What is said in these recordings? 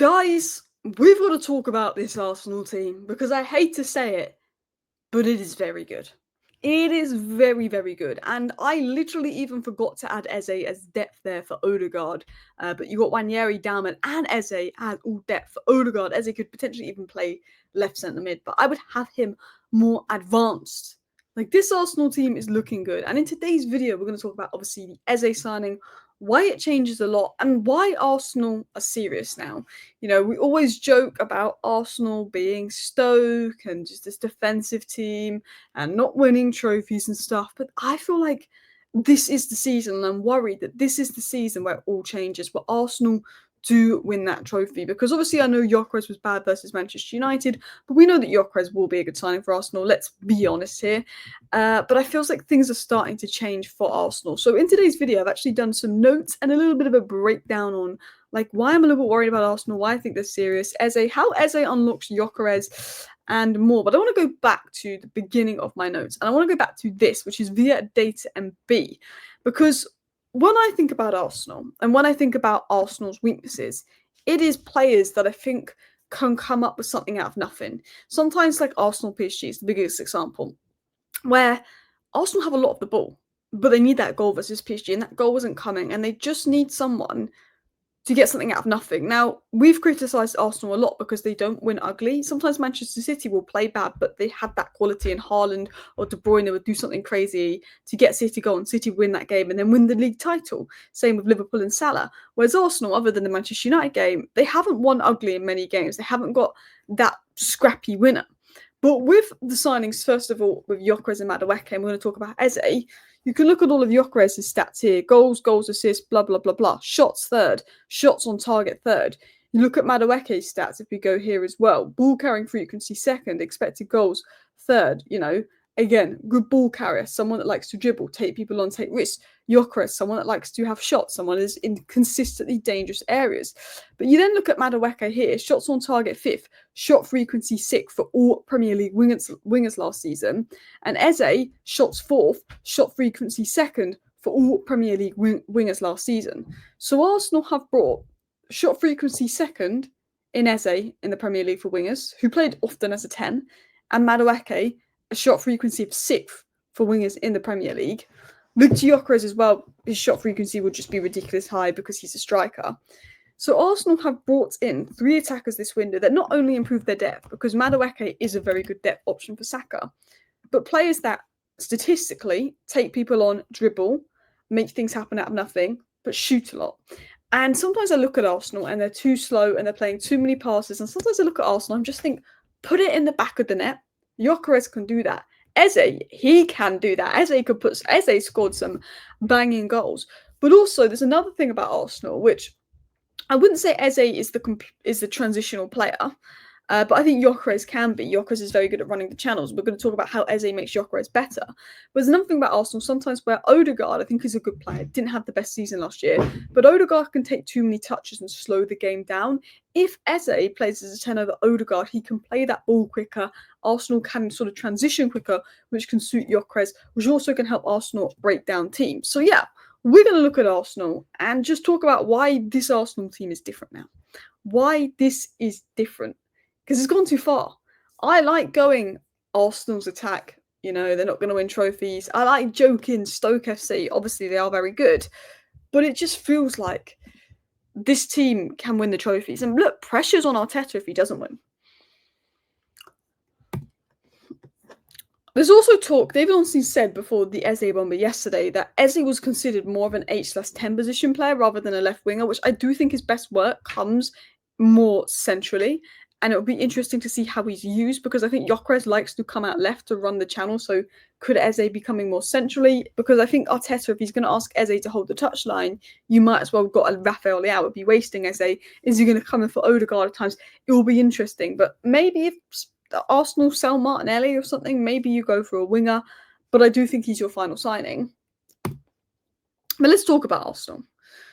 Guys, we've got to talk about this Arsenal team because I hate to say it, but it is very good. It is very, very good. And I literally even forgot to add Eze as depth there for Odegaard. But you got Wanyeri, Dalman, and Eze as all depth for Odegaard. Eze could potentially even play left centre mid, but I would have him more advanced. Like, this Arsenal team is looking good. And in today's video, we're going to talk about, obviously, the Eze signing, why it changes a lot, and why Arsenal are serious now. You know, we always joke about Arsenal being Stoke and just this defensive team and not winning trophies and stuff, but I feel like this is the season, and I'm worried that this is the season where it all changes, where Arsenal do win that trophy. Because obviously I know Gyokeres was bad versus Manchester United, but we know that Gyokeres will be a good signing for Arsenal, let's be honest here. But I feel like things are starting to change for Arsenal. So in today's video, I've actually done some notes and a little bit of a breakdown on like why I'm a little bit worried about Arsenal, why I think they're serious, how Eze unlocks Gyökeres, and more. But I want to go back to the beginning of my notes, and I want to go back to this, which is via data MB, because when I think about Arsenal and when I think about Arsenal's weaknesses, it is players that I think can come up with something out of nothing. Sometimes, like Arsenal PSG is the biggest example, where Arsenal have a lot of the ball, but they need that goal versus PSG, and that goal wasn't coming, and they just need someone to get something out of nothing. Now, we've criticised Arsenal a lot because they don't win ugly. Sometimes Manchester City will play bad, but they had that quality, and Haaland or De Bruyne would do something crazy to get City goal, and City win that game and then win the league title. Same with Liverpool and Salah. Whereas Arsenal, other than the Manchester United game, they haven't won ugly in many games. They haven't got that scrappy winner. But with the signings, first of all, with Gyökeres and Madueke, and we're going to talk about Eze, you can look at all of Gyökeres' stats here. Goals, assists, blah, blah, blah, blah. Shots, third. Shots on target, third. You look at Madueke's stats, if we go here as well. Ball carrying frequency, second. Expected goals, third. You know, again, good ball carrier. Someone that likes to dribble, take people on, take risks. Gyökeres, someone that likes to have shots. Someone is in consistently dangerous areas. But you then look at Madueke here. Shots on target, fifth. Shot frequency, sixth for all Premier League wingers last season. And Eze, shots fourth. Shot frequency, second for all Premier League wingers last season. So Arsenal have brought shot frequency second in Eze in the Premier League for wingers, who played often as a 10, and Madueke, a shot frequency of sixth for wingers in the Premier League. With Gyökeres as well, his shot frequency would just be ridiculous high because he's a striker. So Arsenal have brought in 3 attackers this window that not only improve their depth, because Madueke is a very good depth option for Saka, but players that statistically take people on, dribble, make things happen out of nothing, but shoot a lot. And sometimes I look at Arsenal and they're too slow and they're playing too many passes. And sometimes I look at Arsenal and just think, put it in the back of the net. Gyökeres can do that. Eze, he can do that. Eze scored some banging goals. But also, there's another thing about Arsenal, which I wouldn't say Eze is the transitional player, but I think Gyökeres can be. Gyökeres is very good at running the channels. We're going to talk about how Eze makes Gyökeres better. But there's another thing about Arsenal, sometimes where Odegaard, I think, is a good player. Didn't have the best season last year, but Odegaard can take too many touches and slow the game down. If Eze plays as a 10 over Odegaard, he can play that ball quicker. Arsenal can sort of transition quicker, which can suit Gyökeres, which also can help Arsenal break down teams. So yeah, we're going to look at Arsenal and just talk about why this Arsenal team is different now. Why this is different. Because it's gone too far. I like going Arsenal's attack. You know, they're not going to win trophies. I like joking Stoke FC. Obviously, they are very good. But it just feels like this team can win the trophies. And look, pressure's on Arteta if he doesn't win. There's also talk, David Ornstein said before the Eze bomber yesterday that Eze was considered more of an H/10 position player rather than a left winger, which I do think his best work comes more centrally. And it would be interesting to see how he's used, because I think Gyökeres likes to come out left to run the channel. So could Eze be coming more centrally? Because I think Arteta, if he's going to ask Eze to hold the touchline, you might as well have got a Rafael Leao. Would be wasting Eze. Is he going to come in for Odegaard at times? It will be interesting. But maybe if Arsenal sell Martinelli or something, maybe you go for a winger. But I do think he's your final signing. But let's talk about Arsenal.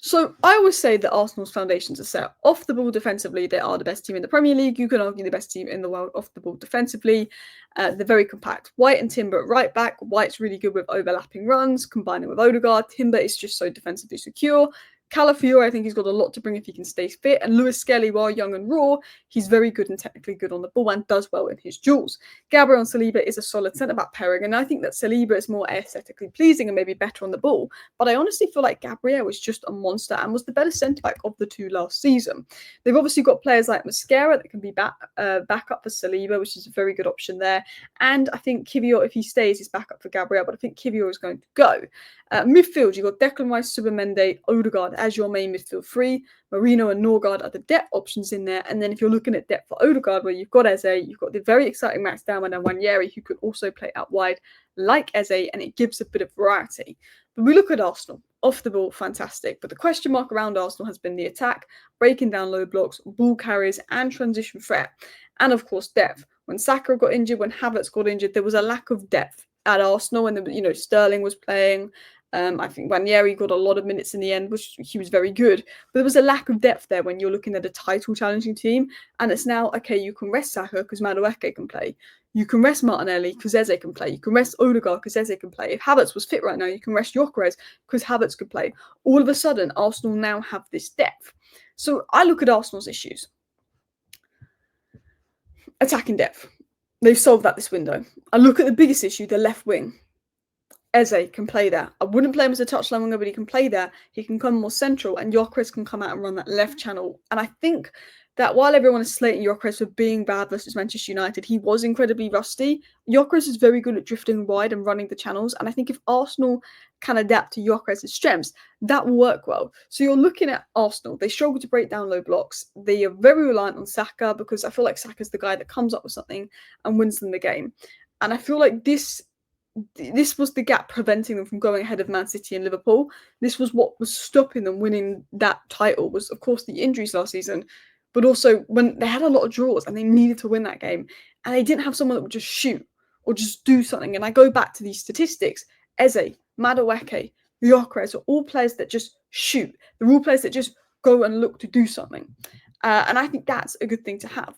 So I always say that Arsenal's foundations are set. Off the ball defensively, they are the best team in the Premier League. You can argue the best team in the world off the ball defensively. They're very compact. White and Timber at right back. White's really good with overlapping runs, combining with Odegaard. Timber is just so defensively secure. Calafiore, I think he's got a lot to bring if he can stay fit. And Lewis Skelly, while young and raw, he's very good and technically good on the ball and does well in his duels. Gabriel and Saliba is a solid centre-back pairing, and I think that Saliba is more aesthetically pleasing and maybe better on the ball. But I honestly feel like Gabriel was just a monster and was the better centre-back of the two last season. They've obviously got players like Mascara that can be back up for Saliba, which is a very good option there. And I think Kivior, if he stays, is back up for Gabriel, but I think Kivior is going to go. Midfield, you've got Declan Rice, Subamende, Odegaard as your main midfield three. Marino and Norgard are the depth options in there. And then if you're looking at depth for Odegaard, where you've got Eze, you've got the very exciting Max Dowman and Wanyeri, who could also play out wide like Eze, and it gives a bit of variety. But we look at Arsenal. Off the ball, fantastic. But the question mark around Arsenal has been the attack, breaking down low blocks, ball carriers, and transition threat. And of course, depth. When Saka got injured, when Havertz got injured, there was a lack of depth at Arsenal. And, Sterling was playing. I think Wanyeri got a lot of minutes in the end, which he was very good. But there was a lack of depth there when you're looking at a title challenging team. And it's now, okay, you can rest Saka because Madueke can play. You can rest Martinelli because Eze can play. You can rest Odegaard because Eze can play. If Havertz was fit right now, you can rest Gyokeres because Havertz could play. All of a sudden, Arsenal now have this depth. So I look at Arsenal's issues. Attacking depth. They've solved that this window. I look at the biggest issue, the left wing. Eze can play there. I wouldn't play him as a touchline winger, but he can play there. He can come more central, and Gyokeres can come out and run that left channel. And I think that while everyone is slating Gyokeres for being bad versus Manchester United, he was incredibly rusty. Gyokeres is very good at drifting wide and running the channels, and I think if Arsenal can adapt to Gyokeres' strengths, that will work well. So you're looking at Arsenal. They struggle to break down low blocks. They are very reliant on Saka because I feel like Saka's the guy that comes up with something and wins them the game. And I feel like this was the gap preventing them from going ahead of Man City and Liverpool. This was what was stopping them winning that title, was of course the injuries last season, but also when they had a lot of draws and they needed to win that game and they didn't have someone that would just shoot or just do something. And I go back to these statistics. Eze, Madueke, Gyokeres are all players that just shoot. They're all players that just go and look to do something. And I think that's a good thing to have.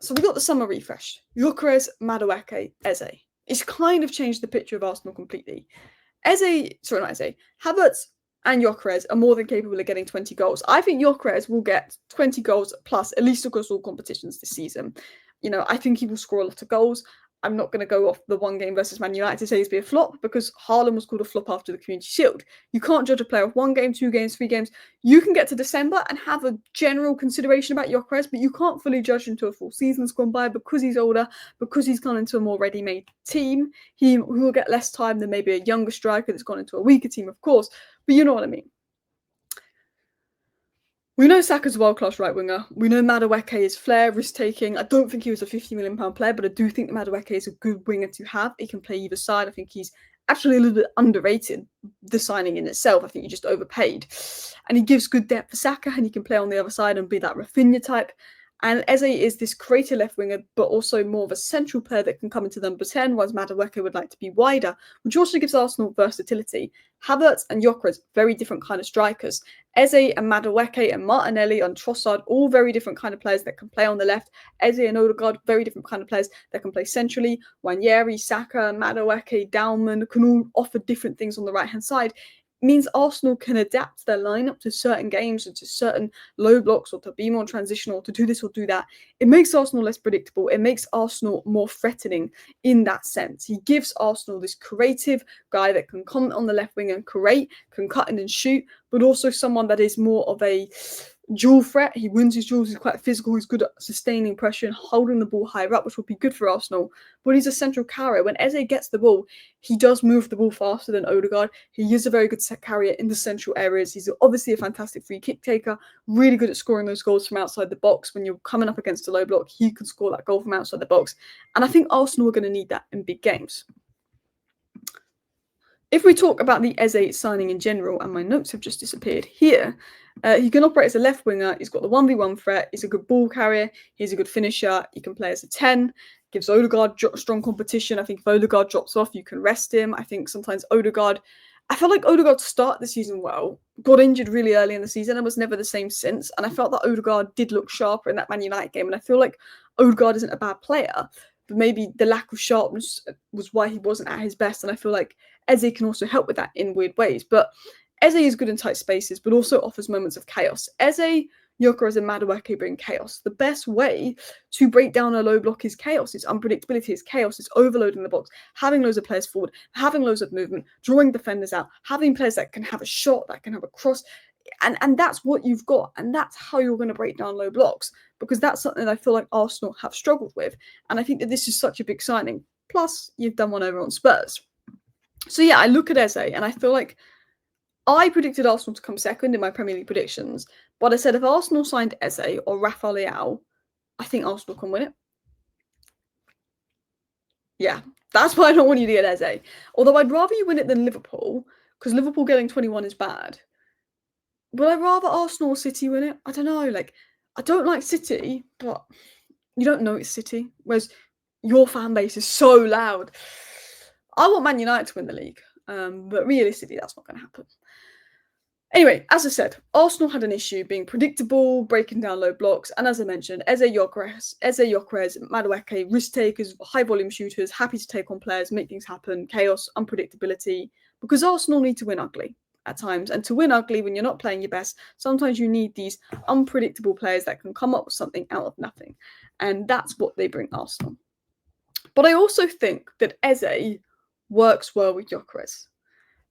So we got the summer refresh. Gyokeres, Madueke, Eze. It's kind of changed the picture of Arsenal completely. Havertz and Gyokeres are more than capable of getting 20 goals. I think Gyokeres will get 20 goals plus, at least across all competitions this season. I think he will score a lot of goals. I'm not going to go off the one game versus Man United to say he's been a flop because Haaland was called a flop after the Community Shield. You can't judge a player off 1 game, 2 games, 3 games. You can get to December and have a general consideration about Gyokeres, but you can't fully judge until a full season's gone by because he's older, because he's gone into a more ready-made team. He will get less time than maybe a younger striker that's gone into a weaker team, of course, but you know what I mean. We know Saka's a world-class right winger. We know Madueke is flair, risk-taking. I don't think he was a £50 million player, but I do think that Madueke is a good winger to have. He can play either side. I think he's actually a little bit underrated, the signing in itself. I think he just overpaid. And he gives good depth for Saka, and he can play on the other side and be that Rafinha type. And Eze is this creative left winger, but also more of a central player that can come into number 10, whereas Madueke would like to be wider, which also gives Arsenal versatility. Havertz and Gyokeres, very different kind of strikers. Eze and Madueke and Martinelli and Trossard, all very different kind of players that can play on the left. Eze and Odegaard, very different kind of players that can play centrally. Wanyeri, Saka, Madueke, Dowman can all offer different things on the right-hand side. Means Arsenal can adapt their lineup to certain games and to certain low blocks or to be more transitional, to do this or do that. It makes Arsenal less predictable. It makes Arsenal more threatening in that sense. He gives Arsenal this creative guy that can come on the left wing and create, can cut in and shoot, but also someone that is more of a dual threat. He wins his duels. He's quite physical. He's good at sustaining pressure and holding the ball higher up, which would be good for Arsenal. But he's a central carrier. When Eze gets the ball, he does move the ball faster than Odegaard. He is a very good set carrier in the central areas. He's obviously a fantastic free kick taker, really good at scoring those goals from outside the box. When you're coming up against a low block, he can score that goal from outside the box. And I think Arsenal are going to need that in big games. If we talk about the Eze signing in general, and my notes have just disappeared here, he can operate as a left winger. He's got the 1v1 threat. He's a good ball carrier. He's a good finisher. He can play as a 10. Gives Odegaard strong competition. I think if Odegaard drops off, you can rest him. I think sometimes I felt like Odegaard started the season well, got injured really early in the season and was never the same since. And I felt that Odegaard did look sharper in that Man United game. And I feel like Odegaard isn't a bad player, but maybe the lack of sharpness was why he wasn't at his best. And I feel like Eze can also help with that in weird ways. But Eze is good in tight spaces, but also offers moments of chaos. Eze, Gyökeres and Madueke bring chaos. The best way to break down a low block is chaos. It's unpredictability, it's chaos, it's overloading the box, having loads of players forward, having loads of movement, drawing defenders out, having players that can have a shot, that can have a cross. And that's what you've got. And that's how you're going to break down low blocks, because that's something that I feel like Arsenal have struggled with. And I think that this is such a big signing. Plus, you've done one over on Spurs. So yeah, I look at Eze and I feel like I predicted Arsenal to come second in my Premier League predictions, but I said if Arsenal signed Eze or Rafa Leao, I think Arsenal can win it. Yeah, that's why I don't want you to get Eze. Although I'd rather you win it than Liverpool, because Liverpool getting 21 is bad. But I'd rather Arsenal or City win it. I don't know, like, I don't like City, but you don't know it's City, whereas your fan base is so loud. I want Man United to win the league, but realistically, that's not going to happen. Anyway, as I said, Arsenal had an issue being predictable, breaking down low blocks, and as I mentioned, Eze, Gyökeres, Madueke, risk takers, high volume shooters, happy to take on players, make things happen, chaos, unpredictability, because Arsenal need to win ugly at times, and to win ugly when you're not playing your best, sometimes you need these unpredictable players that can come up with something out of nothing, and that's what they bring Arsenal. But I also think that Eze works well with Gyökeres.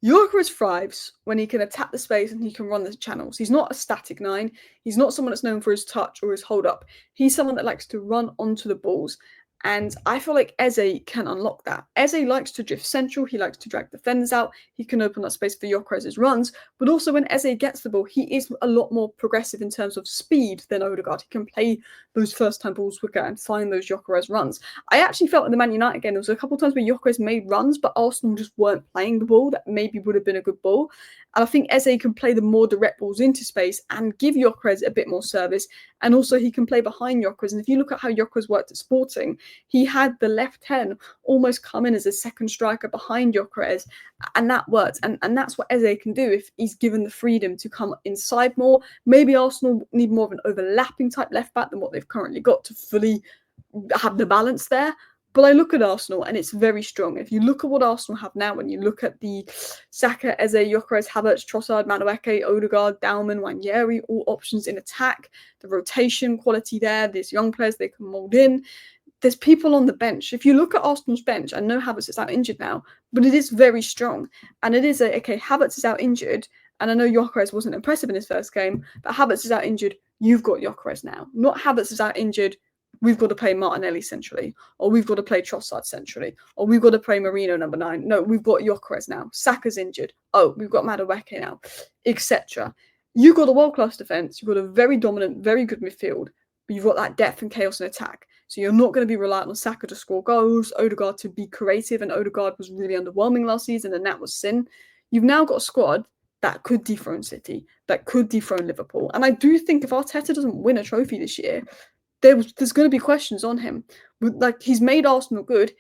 Gyökeres thrives when he can attack the space and he can run the channels. He's not a static 9. He's not someone that's known for his touch or his hold up. He's someone that likes to run onto the balls. And I feel like Eze can unlock that. Eze likes to drift central. He likes to drag defenders out. He can open up space for Gyökeres' runs. But also when Eze gets the ball, he is a lot more progressive in terms of speed than Odegaard. He can play those first-time balls quicker and find those Gyökeres runs. I actually felt in the Man United game, there was a couple of times where Gyökeres made runs, but Arsenal just weren't playing the ball that maybe would have been a good ball. And I think Eze can play the more direct balls into space and give Gyökeres a bit more service. And also he can play behind Gyökeres. And if you look at how Gyökeres worked at Sporting, he had the left 10 almost come in as a second striker behind Gyökeres, and that worked. And that's what Eze can do if he's given the freedom to come inside more. Maybe Arsenal need more of an overlapping type left back than what they've currently got to fully have the balance there. But I look at Arsenal and it's very strong. If you look at what Arsenal have now, when you look at the Saka, Eze, Gyökeres, Havertz, Trossard, Madueke, Odegaard, Dalman, Nwaneri, all options in attack, the rotation quality there, there's young players they can mould in. There's people on the bench. If you look at Arsenal's bench, I know Havertz is out injured now, but it is very strong. And it is okay, Havertz is out injured, and I know Gyökeres wasn't impressive in his first game, but Havertz is out injured, you've got Gyökeres now. Not Havertz is out injured, we've got to play Martinelli centrally, or we've got to play Trossard centrally, or we've got to play Marino number 9. No, we've got Gyökeres now. Saka's injured. Oh, we've got Madueke now, etc. You've got a world-class defence. You've got a very dominant, very good midfield, but you've got that depth and chaos in attack. So you're not going to be reliant on Saka to score goals, Odegaard to be creative, and Odegaard was really underwhelming last season, and that was sin. You've now got a squad that could dethrone City, that could dethrone Liverpool. And I do think if Arteta doesn't win a trophy this year, there's going to be questions on him. Like, he's made Arsenal good,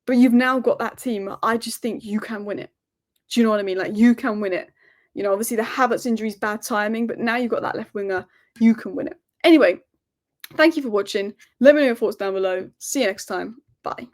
but you've now got that team. I just think you can win it. Do you know what I mean? Like, you can win it. You know, obviously the Havertz injury is bad timing, but now you've got that left winger. You can win it. Anyway, thank you for watching. Let me know your thoughts down below. See you next time. Bye.